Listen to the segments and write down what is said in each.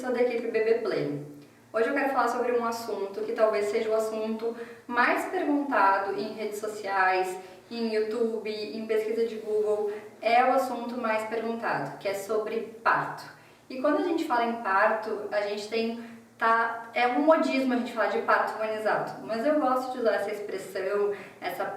sou da equipe Bebê Pleno. Hoje eu quero falar sobre um assunto que talvez seja o assunto mais perguntado em redes sociais, em YouTube, em pesquisa de Google. É o assunto mais perguntado, que é sobre parto. E quando a gente fala em parto, a gente é um modismo a gente falar de parto humanizado, mas eu gosto de usar essa expressão,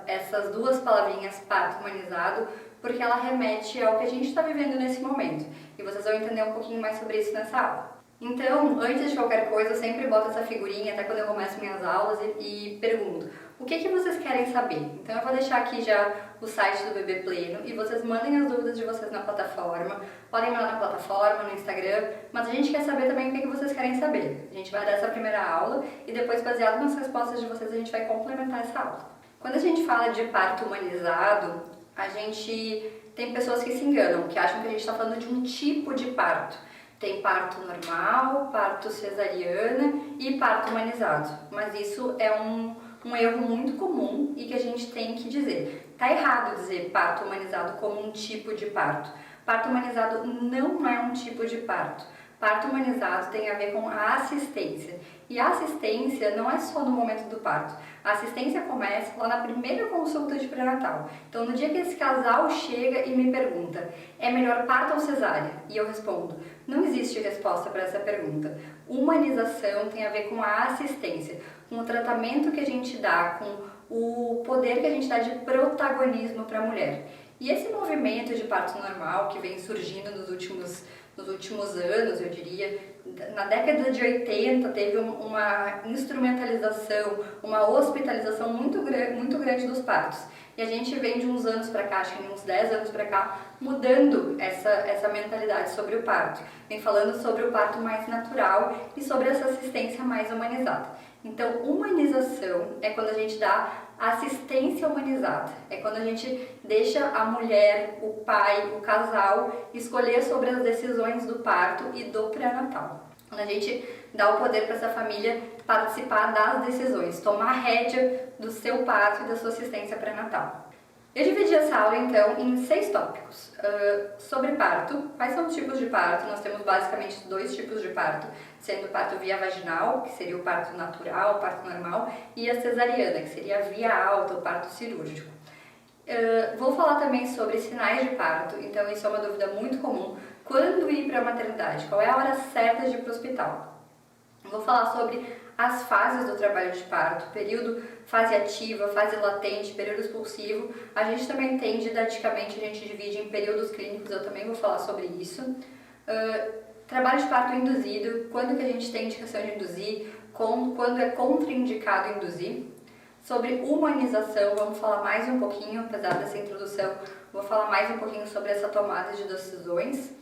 essas duas palavrinhas, parto humanizado, porque ela remete ao que a gente está vivendo nesse momento. E vocês vão entender um pouquinho mais sobre isso nessa aula. Então, antes de qualquer coisa, eu sempre boto essa figurinha, até quando eu começo minhas aulas, e pergunto: o que vocês querem saber? Então eu vou deixar aqui já o site do Bebê Pleno e vocês mandem as dúvidas de vocês na plataforma. Podem mandar na plataforma, no Instagram, mas a gente quer saber também o que vocês querem saber. A gente vai dar essa primeira aula e depois, baseado nas respostas de vocês, a gente vai complementar essa aula. Quando a gente fala de parto humanizado, a gente tem pessoas que se enganam, que acham que a gente está falando de um tipo de parto. Tem parto normal, parto cesariana e parto humanizado. Mas isso é um erro muito comum e que a gente tem que dizer. Tá errado dizer parto humanizado como um tipo de parto. Parto humanizado não é um tipo de parto. Parto humanizado tem a ver com a assistência. E a assistência não é só no momento do parto. A assistência começa lá na primeira consulta de pré-natal. Então, no dia que esse casal chega e me pergunta: é melhor parto ou cesárea? E eu respondo: não existe resposta para essa pergunta. Humanização tem a ver com a assistência, com o tratamento que a gente dá, com o poder que a gente dá de protagonismo para a mulher. E esse movimento de parto normal que vem surgindo nos últimos anos, eu diria, na década de 80 teve uma instrumentalização, uma hospitalização muito grande dos partos. E a gente vem de uns anos para cá, acho que uns 10 anos para cá, mudando essa mentalidade sobre o parto. Vem falando sobre o parto mais natural e sobre essa assistência mais humanizada. Então, humanização é quando a gente dá assistência humanizada. É quando a gente deixa a mulher, o pai, o casal escolher sobre as decisões do parto e do pré-natal. Quando a gente dá o poder para essa família participar das decisões, tomar a rédea do seu parto e da sua assistência pré-natal. Eu dividi essa aula, então, em 6 tópicos. Sobre parto, quais são os tipos de parto? Nós temos basicamente 2 tipos de parto, sendo o parto via vaginal, que seria o parto natural, o parto normal, e a cesariana, que seria a via alta, o parto cirúrgico. Vou falar também sobre sinais de parto, então isso é uma dúvida muito comum. Quando ir para a maternidade? Qual é a hora certa de ir para o hospital? Vou falar sobre as fases do trabalho de parto, período, fase ativa, fase latente, período expulsivo. A gente também tem, didaticamente, a gente divide em períodos clínicos, eu também vou falar sobre isso. Trabalho de parto induzido, quando que a gente tem indicação de induzir, quando é contraindicado induzir. Sobre humanização, vamos falar mais um pouquinho, apesar dessa introdução, vou falar mais um pouquinho sobre essa tomada de decisões.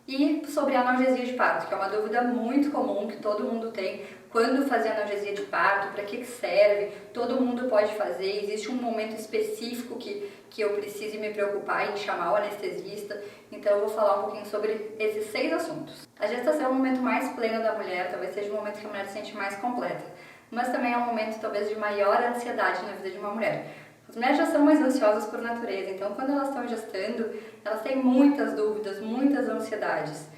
E sobre a analgesia de parto, que é uma dúvida muito comum que todo mundo tem. Quando fazer analgesia de parto, para que serve? Todo mundo pode fazer, existe um momento específico que eu precise me preocupar em chamar o anestesista. Então eu vou falar um pouquinho sobre esses 6 assuntos. A gestação é o momento mais pleno da mulher, talvez seja o momento que a mulher se sente mais completa. Mas também é um momento talvez de maior ansiedade na vida de uma mulher. As mulheres já são mais ansiosas por natureza, então quando elas estão gestando, elas têm muitas dúvidas, muitas ansiedades.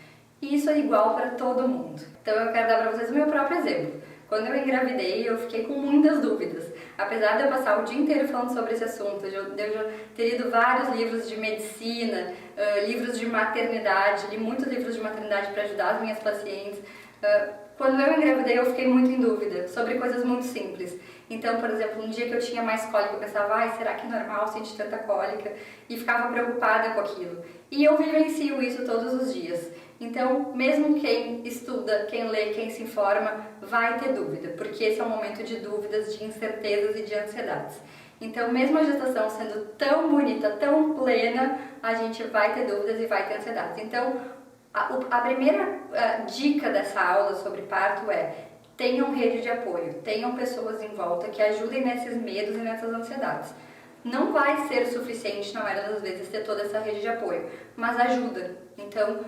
E isso é igual para todo mundo. Então eu quero dar para vocês o meu próprio exemplo. Quando eu engravidei, eu fiquei com muitas dúvidas. Apesar de eu passar o dia inteiro falando sobre esse assunto, eu já ter lido vários livros de medicina, livros de maternidade, li muitos livros de maternidade para ajudar as minhas pacientes. Quando eu engravidei, eu fiquei muito em dúvida sobre coisas muito simples. Então, por exemplo, um dia que eu tinha mais cólica, eu pensava: será que é normal sentir tanta cólica? E ficava preocupada com aquilo. E eu vivencio isso todos os dias. Então, mesmo quem estuda, quem lê, quem se informa, vai ter dúvida, porque esse é um momento de dúvidas, de incertezas e de ansiedades. Então, mesmo a gestação sendo tão bonita, tão plena, a gente vai ter dúvidas e vai ter ansiedades. Então, a primeira dica dessa aula sobre parto é: tenham rede de apoio, tenham pessoas em volta que ajudem nesses medos e nessas ansiedades. Não vai ser suficiente, na maioria das vezes, ter toda essa rede de apoio, mas ajuda. Então,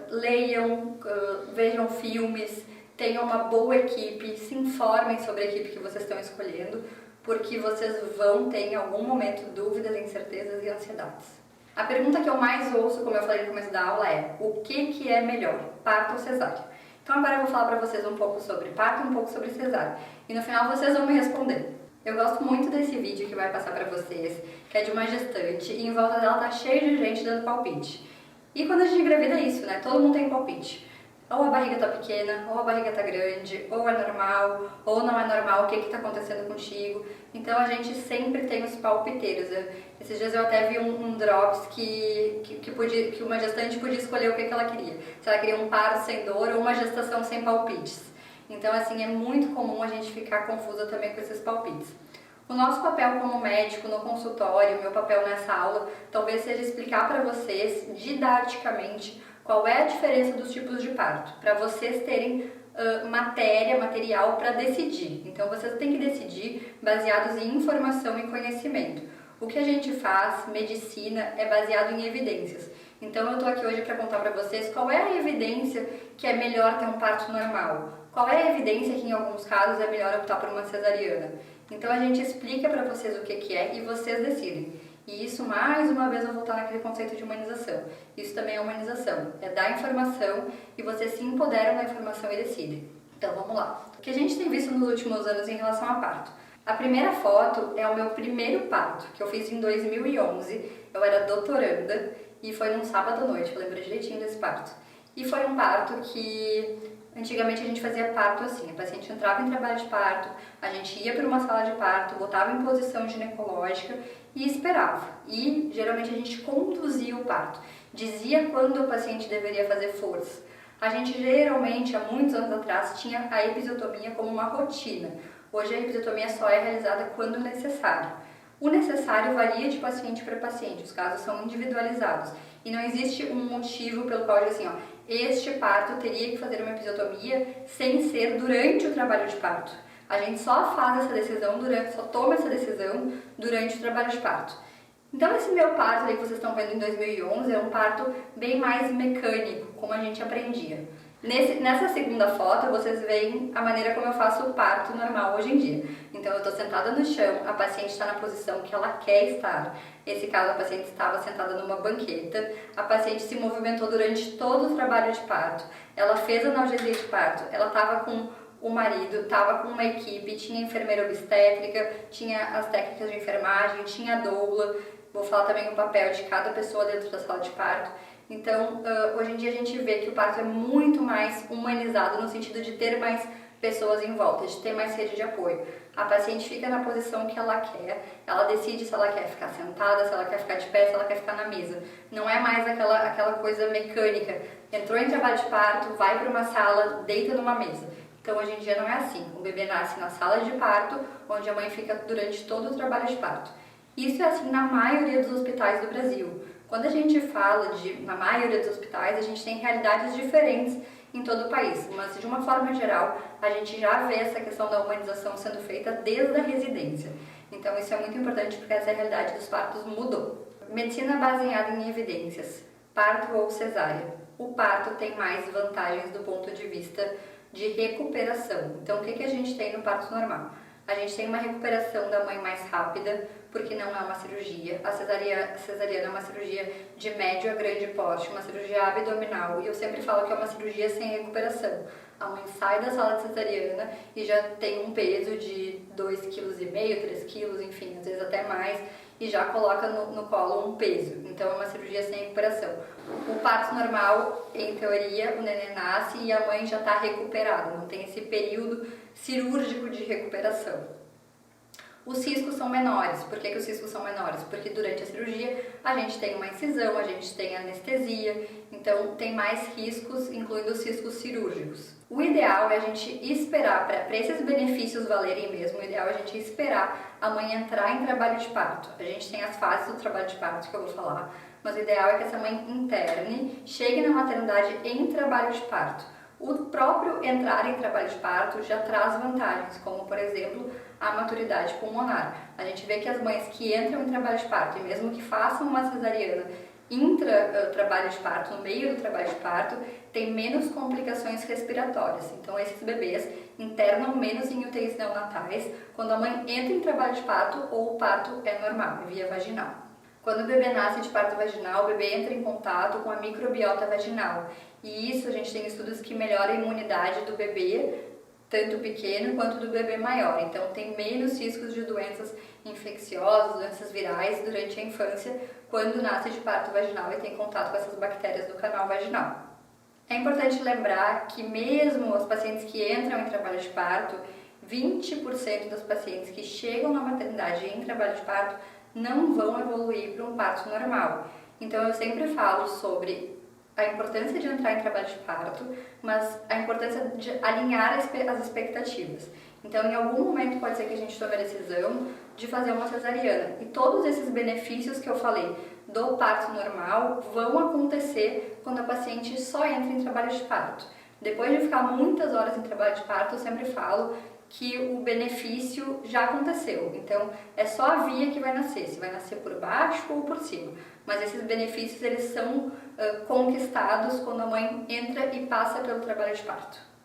leiam, vejam filmes, tenham uma boa equipe, se informem sobre a equipe que vocês estão escolhendo, porque vocês vão ter em algum momento dúvidas, incertezas e ansiedades. A pergunta que eu mais ouço, como eu falei no começo da aula, é: o que é melhor, parto ou cesárea? Então agora eu vou falar para vocês um pouco sobre parto e um pouco sobre cesárea. E no final vocês vão me responder. Eu gosto muito desse vídeo que vai passar para vocês, que é de uma gestante e em volta dela tá cheio de gente dando palpite. E quando a gente engravida é isso, né? Todo mundo tem palpite. Ou a barriga tá pequena, ou a barriga tá grande, ou é normal, ou não é normal, o que que tá acontecendo contigo. Então a gente sempre tem os palpiteiros. Esses dias eu até vi um drops que uma gestante podia escolher o que ela queria. Se ela queria um parto sem dor ou uma gestação sem palpites. Então assim, é muito comum a gente ficar confusa também com esses palpites. O nosso papel como médico no consultório, meu papel nessa aula, talvez seja explicar para vocês didaticamente qual é a diferença dos tipos de parto, para vocês terem material para decidir. Então vocês têm que decidir baseados em informação e conhecimento. O que a gente faz, medicina, é baseado em evidências. Então eu estou aqui hoje para contar para vocês qual é a evidência que é melhor ter um parto normal. Qual é a evidência que em alguns casos é melhor optar por uma cesariana. Então a gente explica para vocês o que é e vocês decidem. E isso, mais uma vez, eu vou voltar naquele conceito de humanização. Isso também é humanização, é dar informação e vocês se empoderam da informação e decidem. Então vamos lá. O que a gente tem visto nos últimos anos em relação a parto? A primeira foto é o meu primeiro parto, que eu fiz em 2011. Eu era doutoranda e foi num sábado à noite, eu lembro direitinho desse parto. E foi um parto que antigamente a gente fazia parto assim, a paciente entrava em trabalho de parto, a gente ia para uma sala de parto, botava em posição ginecológica e esperava. E geralmente a gente conduzia o parto, dizia quando o paciente deveria fazer força. A gente geralmente, há muitos anos atrás, tinha a episiotomia como uma rotina. Hoje a episiotomia só é realizada quando necessário. O necessário varia de paciente para paciente, os casos são individualizados. E não existe um motivo pelo qual diz assim, ó, este parto teria que fazer uma episiotomia sem ser durante o trabalho de parto. A gente só faz essa decisão, só toma essa decisão durante o trabalho de parto. Então esse meu parto aí que vocês estão vendo em 2011 é um parto bem mais mecânico, como a gente aprendia. Nessa segunda foto, vocês veem a maneira como eu faço o parto normal hoje em dia. Então, eu estou sentada no chão, a paciente está na posição que ela quer estar. Nesse caso, a paciente estava sentada numa banqueta. A paciente se movimentou durante todo o trabalho de parto. Ela fez analgesia de parto. Ela estava com o marido, estava com uma equipe, tinha enfermeira obstétrica, tinha as técnicas de enfermagem, tinha a doula. Vou falar também o papel de cada pessoa dentro da sala de parto. Então, hoje em dia a gente vê que o parto é muito mais humanizado no sentido de ter mais pessoas em volta, de ter mais rede de apoio. A paciente fica na posição que ela quer, ela decide se ela quer ficar sentada, se ela quer ficar de pé, se ela quer ficar na mesa. Não é mais aquela coisa mecânica. Entrou em trabalho de parto, vai para uma sala, deita numa mesa. Então, hoje em dia não é assim. O bebê nasce na sala de parto, onde a mãe fica durante todo o trabalho de parto. Isso é assim na maioria dos hospitais do Brasil. Quando a gente fala na maioria dos hospitais, a gente tem realidades diferentes em todo o país, mas de uma forma geral, a gente já vê essa questão da humanização sendo feita desde a residência. Então isso é muito importante porque essa realidade dos partos mudou. Medicina baseada em evidências, parto ou cesárea. O parto tem mais vantagens do ponto de vista de recuperação. Então o que a gente tem no parto normal? A gente tem uma recuperação da mãe mais rápida, porque não é uma cirurgia. A cesariana é uma cirurgia de médio a grande porte, uma cirurgia abdominal. E eu sempre falo que é uma cirurgia sem recuperação. A mãe sai da sala de cesariana e já tem um peso de 2,5 kg, 3 kg, enfim, às vezes até mais, e já coloca no colo um peso. Então é uma cirurgia sem recuperação. O parto normal, em teoria, o neném nasce e a mãe já está recuperada, não tem esse período cirúrgico de recuperação. Os riscos são menores. Por que os riscos são menores? Porque durante a cirurgia a gente tem uma incisão, a gente tem anestesia, então tem mais riscos, incluindo os riscos cirúrgicos. O ideal é a gente esperar, para esses benefícios valerem mesmo, o ideal é a gente esperar a mãe entrar em trabalho de parto. A gente tem as fases do trabalho de parto que eu vou falar, mas o ideal é que essa mãe interne, chegue na maternidade em trabalho de parto. O próprio entrar em trabalho de parto já traz vantagens, como por exemplo a maturidade pulmonar. A gente vê que as mães que entram em trabalho de parto, e mesmo que façam uma cesariana trabalho de parto, no meio do trabalho de parto, tem menos complicações respiratórias. Então esses bebês internam menos em UTIs neonatais quando a mãe entra em trabalho de parto ou o parto é normal, é via vaginal. Quando o bebê nasce de parto vaginal, o bebê entra em contato com a microbiota vaginal. E isso a gente tem estudos que melhora a imunidade do bebê, tanto pequeno quanto do bebê maior. Então tem menos riscos de doenças infecciosas, doenças virais durante a infância, quando nasce de parto vaginal e tem contato com essas bactérias do canal vaginal. É importante lembrar que mesmo os pacientes que entram em trabalho de parto, 20% dos pacientes que chegam na maternidade em trabalho de parto não vão evoluir para um parto normal. Então eu sempre falo sobre a importância de entrar em trabalho de parto, mas a importância de alinhar as expectativas. Então, em algum momento pode ser que a gente tome a decisão de fazer uma cesariana. E todos esses benefícios que eu falei do parto normal vão acontecer quando a paciente só entra em trabalho de parto. Depois de ficar muitas horas em trabalho de parto, eu sempre falo que o benefício já aconteceu. Então, é só a via que vai nascer, se vai nascer por baixo ou por cima. Mas esses benefícios, eles são conquistados quando a mãe entra e passa pelo trabalho de parto.